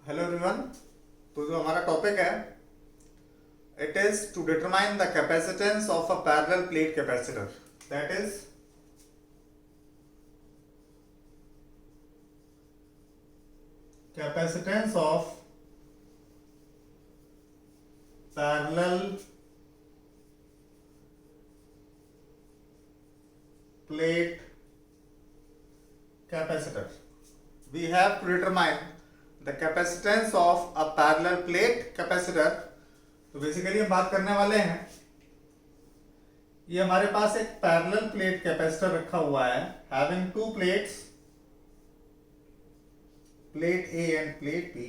Hello everyone. तो जो हमारा टॉपिक है it is to determine the capacitance of a parallel plate capacitor, that is capacitance of parallel plate capacitor. We have to determine the capacitance of a parallel plate capacitor. तो basically हम बात करने वाले हैं, ये हमारे पास एक पैरेलल प्लेट कैपेसिटर रखा हुआ है having two plates, plate A and plate B.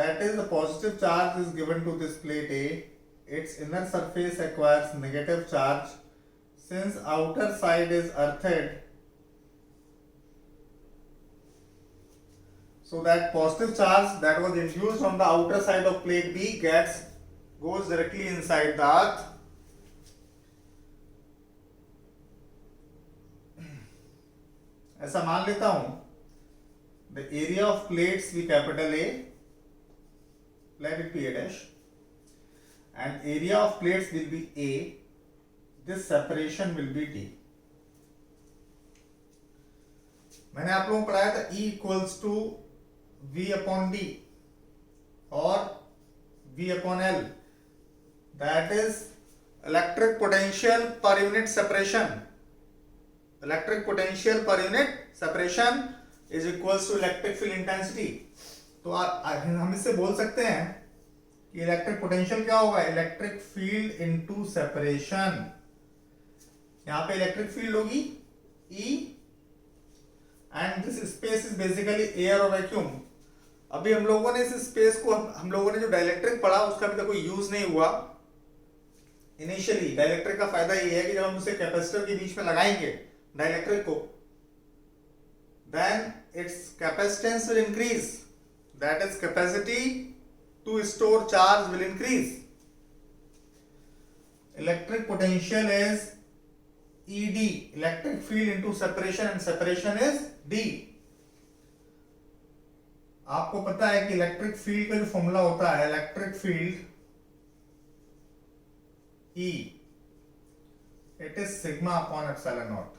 That is, the positive charge is given to this plate A. Its inner surface acquires negative charge. Since outer side is earthed, so that positive charge that was infused on the outer side of plate B goes directly inside the earth. ऐसा मान लेता हूं, the area of plates be capital A, let it be A dash, and area of plates will be A. This separation will be D. मैंने आप लोगों को पढ़ाया था E equals to V upon D और V upon L, that is electric potential per unit separation. Electric potential per unit separation is equals to electric field intensity. तो हम इससे बोल सकते हैं कि इलेक्ट्रिक पोटेंशियल क्या होगा, इलेक्ट्रिक फील्ड इनटू सेपरेशन. यहां पे इलेक्ट्रिक फील्ड होगी E and this space is basically air और वैक्यूम. अभी हम लोगों ने इस स्पेस को हम लोगों ने जो डाइलेक्ट्रिक पढ़ा उसका अभी तक कोई यूज नहीं हुआ. इनिशियली डाइलेक्ट्रिक का फायदा ये है कि जब हम उसे कैपेसिटर के बीच में लगाएंगे डाइलेक्ट्रिक को, then its capacitance will increase, that is capacity to store charge will increase. Electric potential is ED, electric field into separation, and separation is D. आपको पता है कि इलेक्ट्रिक फील्ड का जो फॉर्मूला होता है, electric field E, it is sigma upon epsilon naught.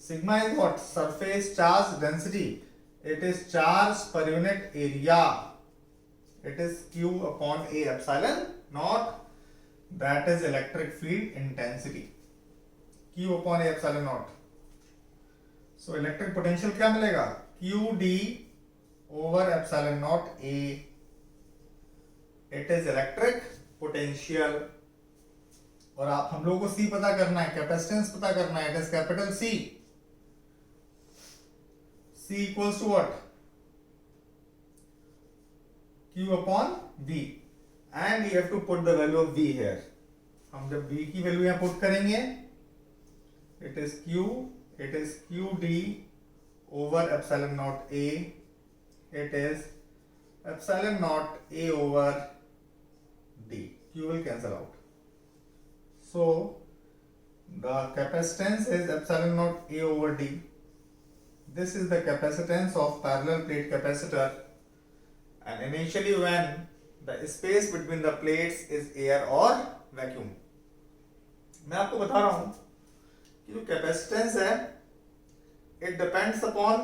Sigma is what? Surface charge density. It is charge per unit area. It is Q upon A epsilon naught. That is electric field intensity. Q upon A epsilon naught. So electric potential क्या मिलेगा, QD over epsilon naught A. It is electric potential. और आप हम लोगों को C पता करना है, कैपेसिटेंस पता करना है, it is capital C. C equals to what? Q upon V. And you have to put the value of V here. हम जब V की वैल्यू यहाँ पुट करेंगे, it is QD over epsilon naught A. It is epsilon naught A over D. Q will cancel out. So the capacitance is epsilon naught A over D. This is the capacitance of parallel plate capacitor. And initially when the space between the plates is air or vacuum. मैं आपको बता रहा हूं कि जो capacitance है it depends upon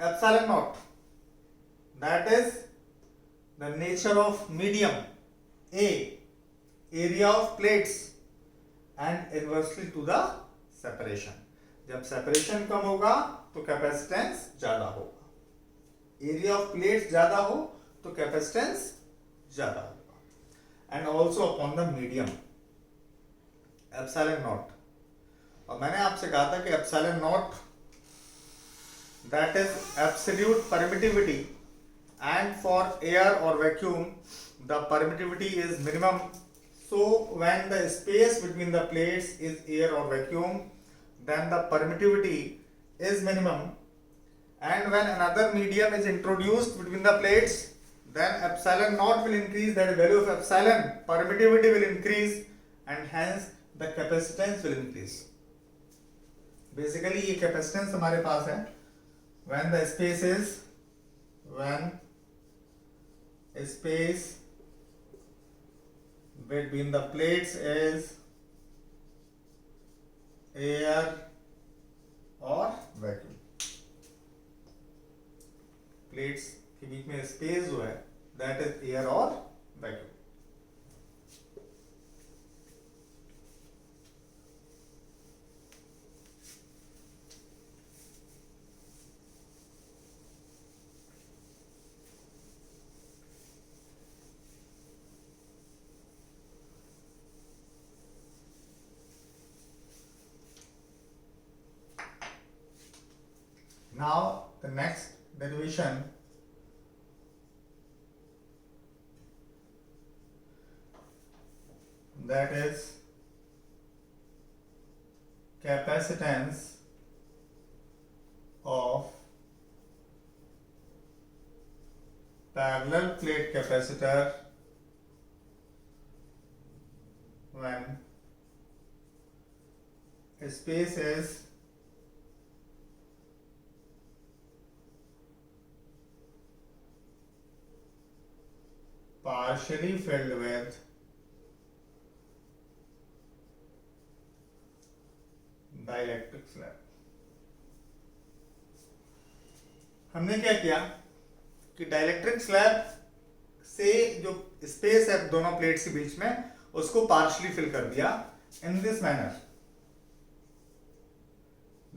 epsilon naught, that is the nature of medium A, area of plates and inversely to the separation. जब separation कम होगा तो कैपेसिटेंस ज्यादा होगा, एरिया ऑफ प्लेट्स ज्यादा हो तो कैपेसिटेंस ज्यादा होगा. And also upon the medium epsilon naught. और मैंने आपसे कहा था कि epsilon naught that is absolute permittivity, and for air और vacuum the permittivity is minimum. So when the space between the plates is air और vacuum, then the permittivity is minimum. And when another medium is introduced between the plates, then epsilon naught will increase, that value of epsilon permittivity will increase, and hence the capacitance will increase. Basically ये capacitance हमारे पास है when the space is when space between the plates is air और vacuum. Plates के बीच में space जो है that is air और vacuum. Now the next derivation that is capacitance of parallel plate capacitor when space is partially filled with dielectric slab. हमने क्या किया कि डाइलेक्ट्रिक स्लैब से जो स्पेस है दोनों प्लेट्स के बीच में उसको पार्शली फिल कर दिया in this manner.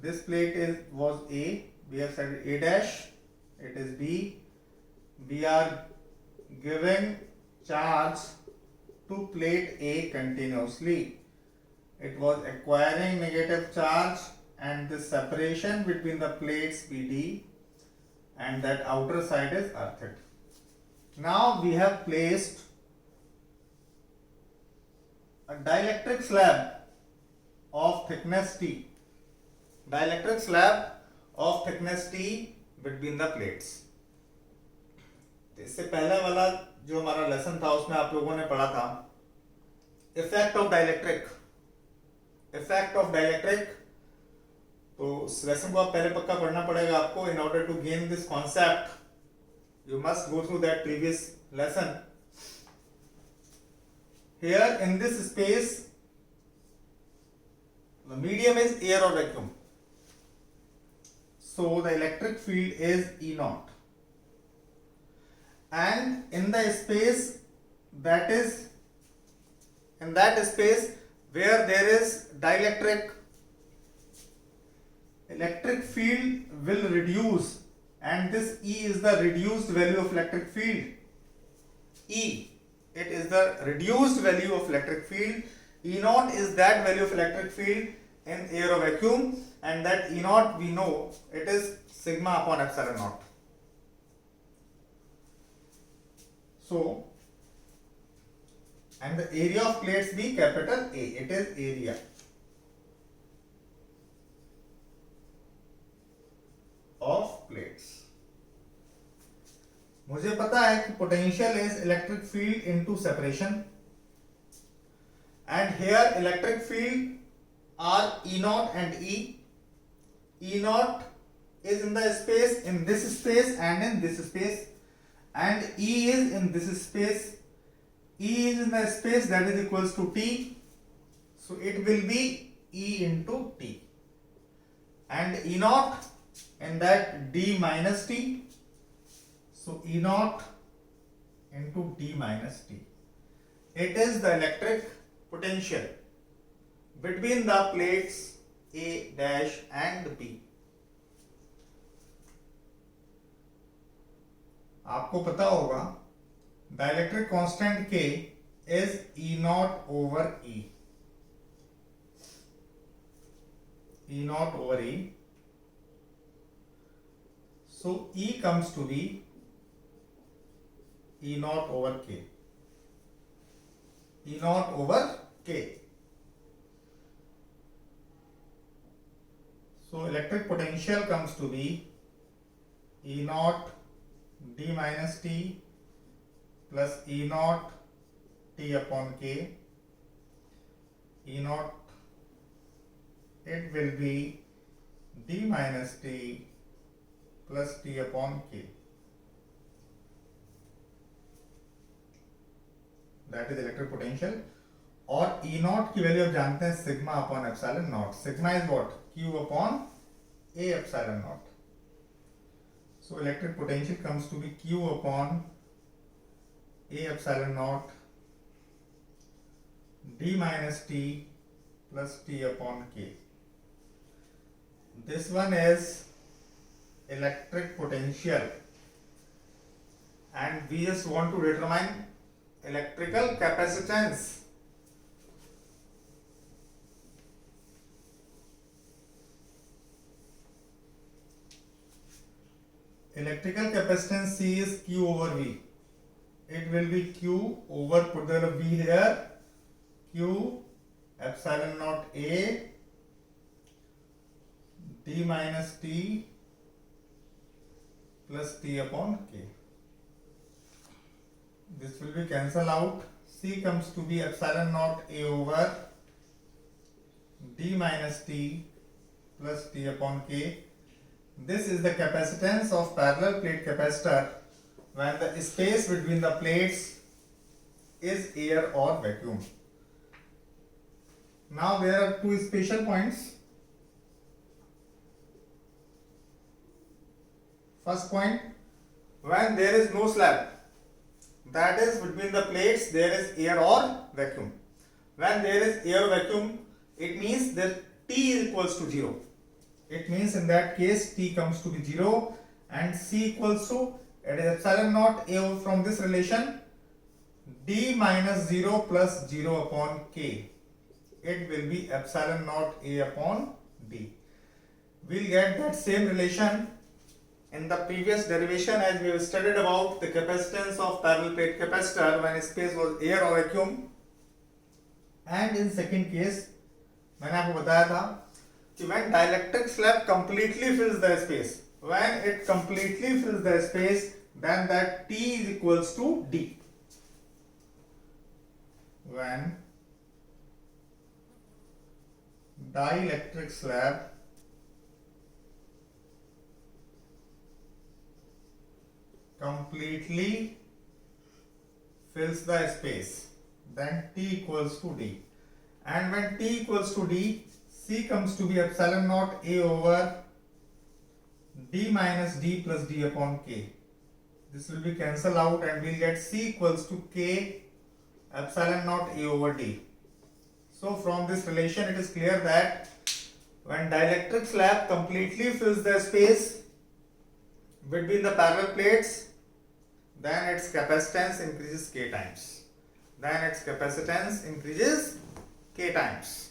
This plate was A, we have said A dash, it is B, we are giving charge to plate A continuously. It was acquiring negative charge and the separation between the plates BD and that outer side is earthed. Now we have placed a dielectric slab of thickness T. Dielectric slab of thickness T between the plates. इससे पहले वाला जो हमारा lesson था उसमें आप लोगों ने पढ़ा था इफेक्ट ऑफ डाइलेक्ट्रिक. तो उस लेसन को आप पहले पक्का पढ़ना पड़ेगा आपको. In order to gain this concept you must go through that previous lesson. Here in this space the medium is air और vacuum. So the electric field is E naught, and in the space that is in that space where there is dielectric, electric field will reduce, and this E is the reduced value of electric field. E, it is the reduced value of electric field. E naught is that value of electric field in air or vacuum, and that E naught we know it is sigma upon epsilon naught. So, and the area of plates be capital A, it is area of plates. मुझे पता है कि potential is electric field into separation, and here electric field are E naught and E. E naught is in the space, in this space and in this space, and E is in this space. E is in the space that is equals to T, so it will be E into T, and E naught in that D minus T, so E naught into D minus T. It is the electric potential between the plates A dash and B. आपको पता होगा dielectric constant K is E naught over E. E naught over E. So E comes to be E naught over K. E naught over K. So electric potential comes to be E naught D minus T plus E naught T upon K. E naught, it will be D minus T plus T upon K. That is electric potential. और E naught की value आप जानते हैं sigma upon epsilon not. Sigma is what? Q upon A epsilon naught. So electric potential comes to be Q upon A epsilon naught D minus T plus T upon K. This one is electric potential, and we just want to determine electrical capacitance. Electrical capacitance C is Q over V. It will be Q over, put the V here, Q epsilon naught A D minus T plus T upon K. This will be cancel out. C comes to be epsilon naught A over D minus T plus T upon K. This is the capacitance of parallel plate capacitor when the space between the plates is air or vacuum. Now there are two special points. First point, when there is no slab, that is between the plates there is air or vacuum. When there is air or vacuum, it means that T is equals to 0. It means in that case T comes to be 0 and C equals to, it is epsilon naught A from this relation, D minus 0 plus 0 upon K. It will be epsilon naught A upon D. We'll get that same relation in the previous derivation as we have studied about the capacitance of parallel plate capacitor when space was air or vacuum. And in second case, मैंने आपको बताया था when dielectric slab completely fills the space, when it completely fills the space, then that T is equals to D. When dielectric slab completely fills the space, then T equals to D. And when T equals to D, C comes to be epsilon naught A over D minus D plus D upon K. This will be cancelled out and we'll get C equals to K epsilon naught A over D. So from this relation it is clear that when dielectric slab completely fills the space between the parallel plates, then its capacitance increases K times. Then its capacitance increases K times.